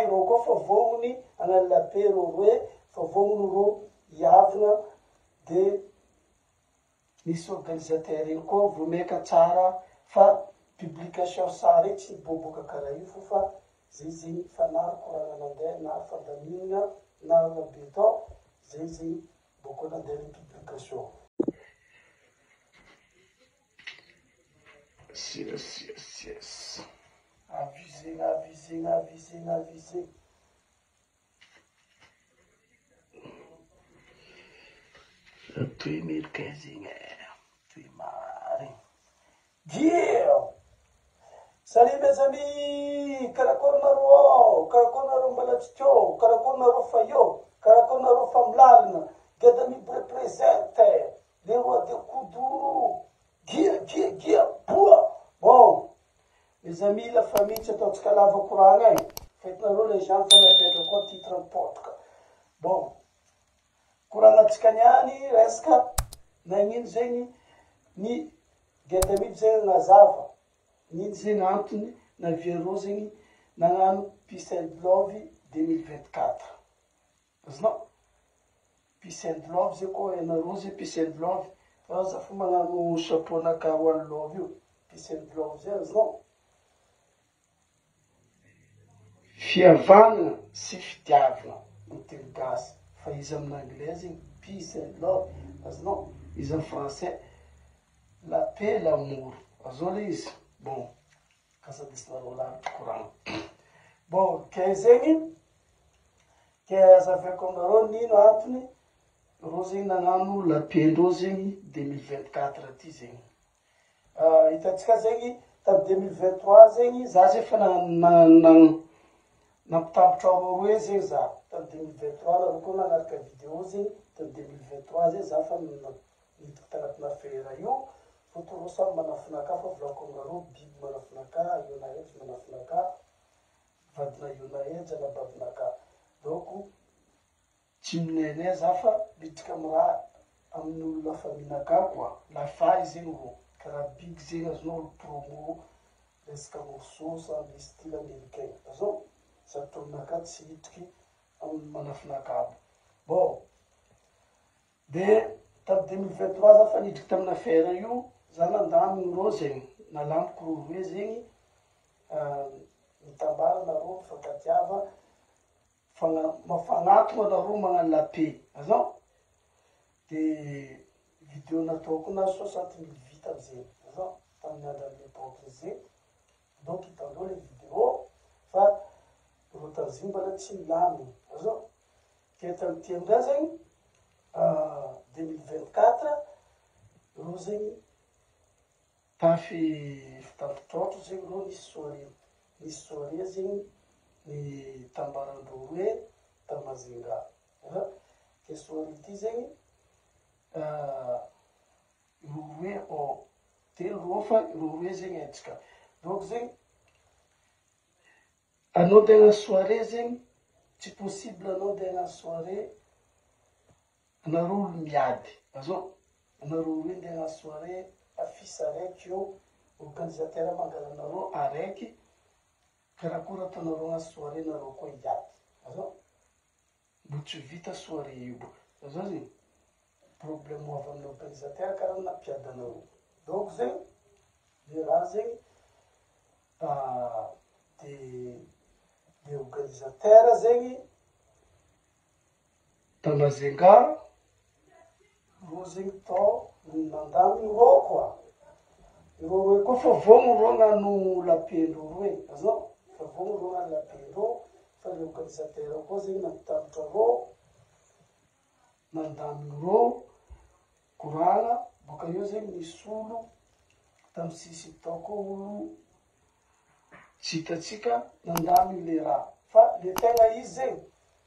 ireo koa fa vognony analapy reo hoe fa vognony reo iavina de misy organisateur iny koa vomeka tsara fa publication sara tsy boboka karaha io fo fa zay zegny fanary korana nandeha na fandaminana na beton zay zegny boko nandeha ny publication. Yes. Avisé. Toy 2015 igny toy marigny. Dio! Salut mes amis! Karakory nareo? Karakory nareo mbalatsiteo? Karakory nareo fa eo? Karakory nareo fa milalina? Gada mi represente le roi de Kuduro. Gia, boa! Bon, mes amis, la famille, tsy ataontsika lava koragna e. Faites-nareo les gens fa napetra koa titre podcast. Bon, koranantsika niany resaka nagnino zegny ny gedamity zegny nazava. Nino zegny antony naviareo zegny nagnano Peace and Love 2024. Azonao? Peace and Love zegny koa ianareo zegny Peace and Love. Fa za fo magnano chapeau-naka one love io. Peace and Love zay azonao? Fiavana sy fitiavana no teny gasy. Fa izy amin'ny anglais zegny Peace and Love. Azonao? Izy amin'ny français la paix, l'amour. Azao le izy. Bon, kasa disinareo lavitra koragna. Bon, ke zegny ke azaveko aminareo nino antony reo zegny nagnano la paix-ndreo zegny 2024 aty zegny. Hitantsika zegny tamy 2023 zegny za zegny fa nampitambotra roe zegny za tamy 2023 nareo koa nagnaraka vidéo zegny tamy 2023 zegny za fa nidiko tagnatina affaire io. Fotoro samy manafinaka fa volako aminareo biby manafinaka iona ejy manafinaka vadina iona ejy anababinaka. Donc tsy minenay za fa midika amy raha amin'olo la faminaka koa lafa zegny ro karaha bigy zegny azonao olo promo resaka morceau samby style américain azao za tominaka tsy hidriky amy manafinaka aby. Bon de tamy 2023 za fa nidriky tamina affaire io za nandaminy reo zegny nalamiko roe zegny mitambara nareo mifankatiava mafanatona nareo magnano la paix azao. De vidéo nataoko na 60 000 vita amizegny azao tamin'ny andro l'époque zegny. Donc hitandreo le vidéo fa reo tamizigny mbola tsy milaminy azao. Ke tamty amizay zegny 2024 reo zegny tafy fitafitrotro zegny reo nisy soirée zegny ny tambarandreo roe tamazinga. Ke soirée ty zegny roe telo roa fa roe zegny etsika. Donc zegny anao ndeha hagnano soirée zegny tsy possible anao ndeha hagnano soirée anareo olo miady azao. Anareo roe ndeha hagnano soirée affiche araiky io organisateur mangala anareo araiky karakory ataonareo hagnano soirée nareo koa iady azao. Mbo tsy vita soirée io azao zegny problème avy amin'ny organisateur karaha nampiady anareo. Donc zegny le raha zegny de organisateur zegny tamazenga reo zegny tao nandaminy reo koa. Reo roe koa fa vogno reo nano la paix-ndreo roe azao. Fa vogno reo nano la paix-ndreo fa le organisateur koa zegny nampitambotra reo nandaminy reo koragna. Boka eo zegny nisy olo tamy sisy tao koa olo tsy hitatsika nandaminy le raha. Fa le tegna izy zegny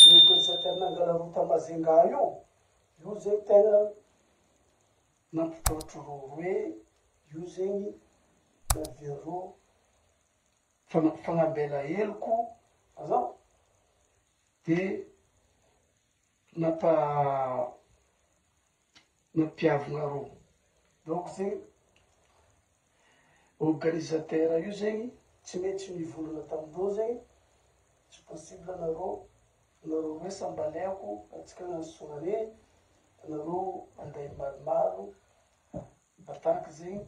le organisateur nangala reo tamazenga io zegny tegna nampitotro reo roe. Io zegny naviareo fagnambela heloko azao. De nampiavagna reo. Donc zegny organisateur io zegny tsy maintsy mivolagna tamindreo zegny tsy possible anareo hoe sambaleko atsika na soare anareo anday maromaro bataraky zegny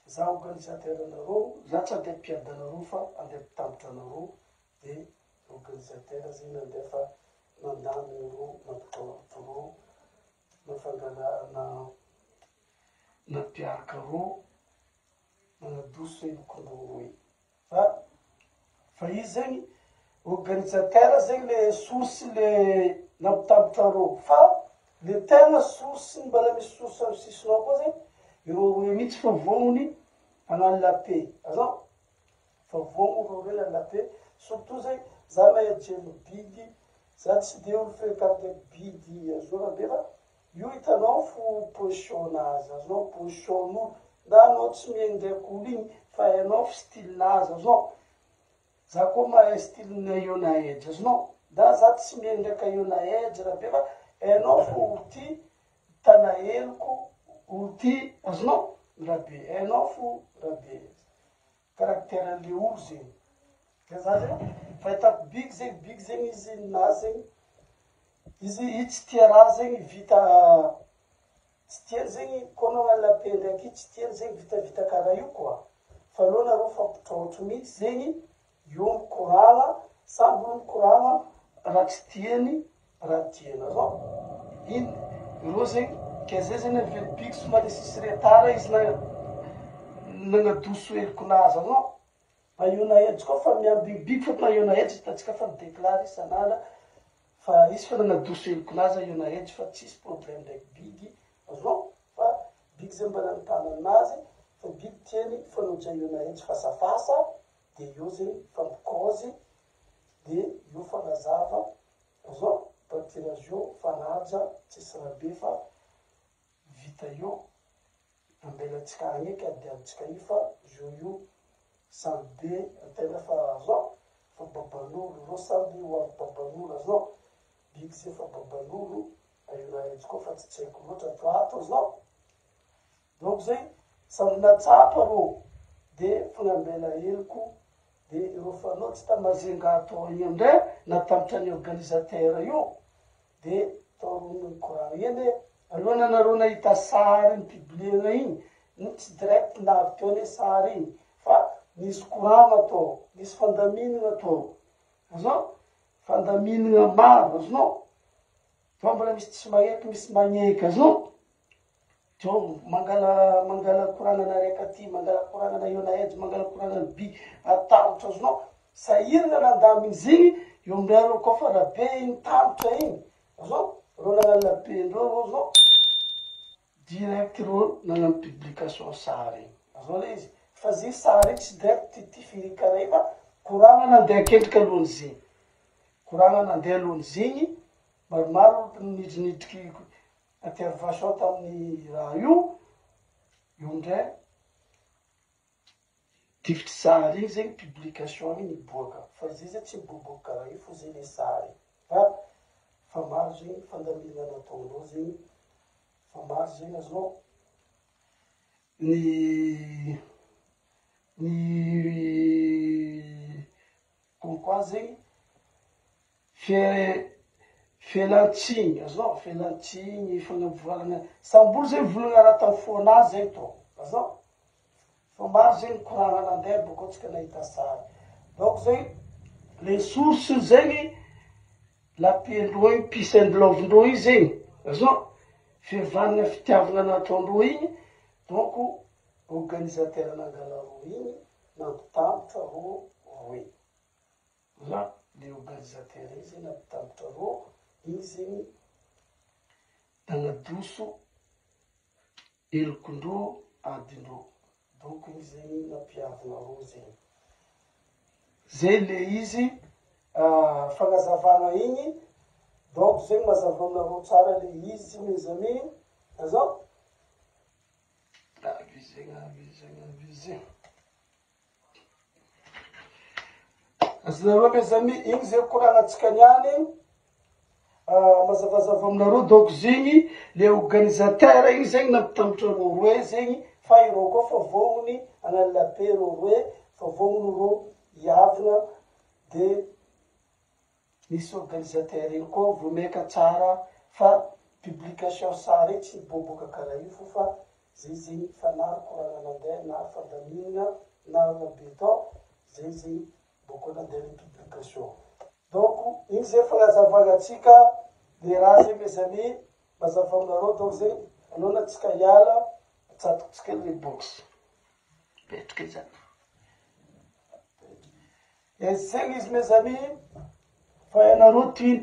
za organisateur anareo za tsy andeha mpiady anareo fa andeha mpitambatra anareo de organisateur zegny nandeha fa nandamy anareo nampitaorotoro nafangala nampiaraka reo nanadoso elokondroy fa izy zegny organisateur zegny le source le nampitambatra reo fa le tena source mbala misy source amy sisinao koa zegny iro roe mihitsy fa vognony hagnano lape azao fa vognony ro reny lape surtout zegny za mahay jelo bidy za tsy de olo fekate bidy azora be fa io hitanao fo position nazy azonao position n'olo na anao tsy miendraiky olo igny fa hainao f style nazy azao za koa mahay style na io na edge azonao da za tsy miendraiky io na edge raha be fa hainao fo olo ty tana eloko olo ty azonao raha be hainao fo raha be caractère le olo zegny de za zegny fahitako bigy zegny izy nazy zegny izy tsy tia raha zegny vita tsy tiany zegny koa anao lape ndraiky tsy tiany zegny vita karaha io koa fa aleo nareo fampitraotro mihitsy zegny io mikoragna samby olo mikoragna raha tsy tiany raha tiany azao iny iro zegny ke zay zegny avelo bigy somary sisy retard izy nanadoso eloko-nazy azao io na edge koa fa miambibigy fa ma io na edge hitatsika fa midéclare isan'ala fa izy fa nanadoso eloko-nazy io na edge fa tsisy problème ndraiky bigy azao fa bigy zay mba nanotana anazy fa bigy tiany fanoja io na edge fasafasa de io zegny fampikozy de io fanazava azao partirage io fanaja tsisy raha be fa vita io ambelatsika agny eky adiadytsika io fa io samby be atena fa azao fa baban'olo ro samby hoavy baban'olo azao bigy zay fa baban'olo io na edge koa fa tsy tsaiko loatra toato azao donc zay samby natsapa ro de fanambela eloko de iro fanao tsy tamazenga atao igny amindray natambatra ny organisateur io de taorony koragna eny aloha nanareo nahita sary ny publiena igny tsy direct navy teo ane sary igny fa nisy koragna atao nisy fandaminana atao azao fandaminana maro azonao fa mbola misy tsy magneky misy magneky azao to mangala koragnana raiky aty mangala koragnana io na edge mangala koragnana bigy atambatra azonao sahirana nandamy izy igny io amindray reo koa fa raha be igny tambatra igny azao ro nagnano lapendreo ro zao direct ro nagnano publication sary igny azao le izy fa zay sary igny tsy direct tifiri karaha io fa koragna nandeha kendriky alohany zegny koragna nandeha alohany zegny maromaro nidrinidriky intervention tamin'ny raha io amindray tifitry sary igny zegny publication igny miboaka fa zay zay tsy miboaboaka karaha io fo zay le sary fa maro zegny fandaminana ataonao zegny fa maro zegny azao ny koa zegny felantsiny azao felantsiny fanavoalana sambolo zegny volagna raha tamy fonazy zegny to azao fa maro zegny koragna nandeha boko atsika nahita sary donc zegny le source zegny lapendreo igny peace and love-ndreo igny zegny azao fihavanana fitiavana nataondreo igny donc organisateur nangala ro igny nampitambatra ro roe za le organisateur igny zegny nampitambatra ro igny zegny nanadoso elokondreo adindreo donc igny zegny nampiavana ro zegny zay le izy fagnazavana igny donc zegny mazava aminareo tsara le izy mes amis azao avizegny azonareo mes amis igny zay koragnatsika niany mazavazava aminareo donc zegny le organisateur igny zegny nampitambatra ro roe zegny fa ireo koa fa vognony agnano lape ro roe fa vognony ro iavina de misy organisateur iny koa vomeka tsara fa publication sara iny tsy boboka kara io fo fa zay zay fanary korana nandeha na fandamina na beton zay zay boko nandeha ny publication. Donc iny zay fagnazavagnatsika le raha zay mes amis mazava aminareo donc zay aloha tsika hiala atsatotsika le box petrika zany. Et c'est izy mes amis fa ianareo toy